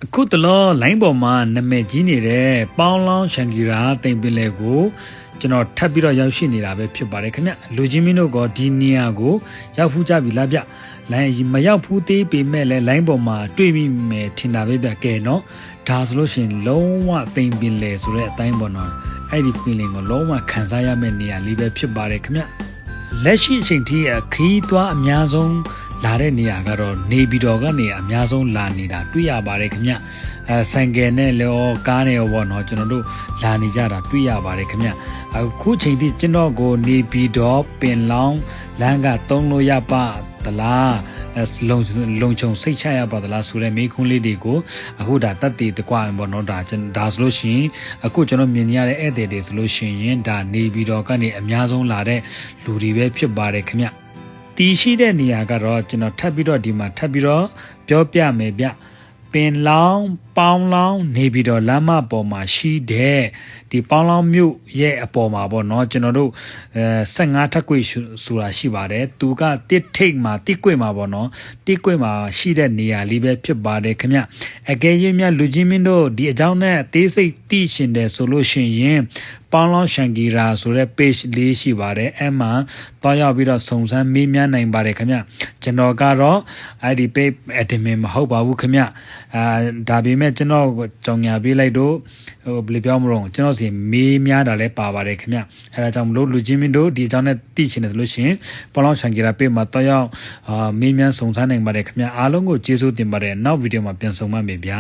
အခုတလောလိုင်းပေါ်မှာနာမည်ကြီးနေတဲ့ပေါင်းလောင်းရှန်ဂီရာတိမ်ပင်လေကိုကျွန်တော်ထပ်ပြီးတော့ရောက်ရှိနေတာပဲဖြစ်ပါတယ်ခင်ဗျလူချင်းမင်းတို့ကဒီနေရာကိုရောက်ဖူးကြပြီလားဗျလိုင်းမရောက်ဖူးသေးပေမဲ့လည်းလိုင်းပေါ်မှာတွေ့ပြီးမယ်ထင်တာပဲဗျကဲနော်ဒါဆိုလို့ရှိရင်လုံးဝတိမ်ပင်လေဆိုတဲ့အတိုင်းပေါ့နော်အဲ့ဒီ feeling ကိုလုံးဝခံစားရမယ့်နေရာလေးပဲဖြစ်ပါတယ်ခင်ဗျလက်ရှိအချိန်ထိခီးသွားအများဆုံးလာတဲ့နေရာကတော့နေပြည်တော်ကနေအများဆုံးလာနေတာတွေ့ရပါတယ်ခင်ဗျဆိုင်ကယ်နဲ့လောကားနဲ့ရောပေါ့နော်ကျွန်တော်တို့လာနေကြတာတွေ့ရပါတယ်ခင်ဗျအခုချိန်ထိကျွန်တော်ကိုနေပြည်တော်ပင်လောင်းလမ်းကသုံးလို့ရပါသလားလုံခြုံစိတ်ချရပါသလားဆိုတဲ့မိခွန်းလေးတွေကိုအခုဒါတက်တည်တကွာပေါ့နော်ဒါဆိုလို့ရှိရင်အခုကျွန်တော်မြင်ရတဲ့ဧည့်သည်တွေဆိုလို့ရှိရင်ဒါနေပြည်တော်ကနေအများဆုံးလာတဲ့လူတွေပဲဖြစ်ပါတယ်ခင်ဗျတီရှိတဲ့နေရာကတော့ကျွန်တော်ထပ်ပြီးတော့ဒီမှာထပ်ပြီးတော့ပြောပြမယ်ဗျပင်လောင်းပေါင်းလောင်းနေပြီးတော့လမ်းမပေါ်မှာရှိတဲ့ဒီပေါင်းလောင်းမြို့ရဲ့အပေါ်မှာပေါ့နော်ကျွန်တော်တို့15ထပ်ကွေဆိုတာရှိပါတယ်သူကတစ်ထိတ်မှာတစ်ကွေမှာပေါ့နော်တစ်ကွေမှာရှိတဲ့နေရာလေးပဲဖြစ်ပါတယ်ခင်ဗျအကယ်၍များလူချင်းမင်းတို့ဒီအကြောင်းနဲ့အသေးစိတ်သိရှင်တယ်ဆိုလို့ရှိရင်ပေါင်းလောင်းရှန်ဂီရာဆိုတဲ့ page လေးရှိပါတယ်အဲ့မှာတွားရောက်ပြီးတော့စုံစမ်းမေးမြန်းနိုင်ပါတယ်ခင်ဗျကျွန်တော်ကတော့အဲ့ဒီ page admin မဟုတ်ပါဘူးခင်ဗျဒါပေမဲ့ကျွန်တော်ကြောင်ညာပေးလိုက်တော့ဘယ်လိုပြောမလို့ကျွန်တော်စီမေးများတာလည်းပါပါတယ်ခင်ဗျအဲဒါကြောင့်မလို့လူချင်းမင်းတို့ဒီအကြောင်းနဲ့သိချင်တယ်ဆိုလို့ရှိရင်ပေါလောင်းရှန်ဂီရာပေးမှာတော့ရောက်မေးမြန်းစုံစမ်းနိုင်ပါတယ်ခင်ဗျအားလုံးကိုကျေးဇူးတင်ပါတယ်နောက်ဗီဒီယိုမှာပြန်ဆုံပါမယ်ဗျာ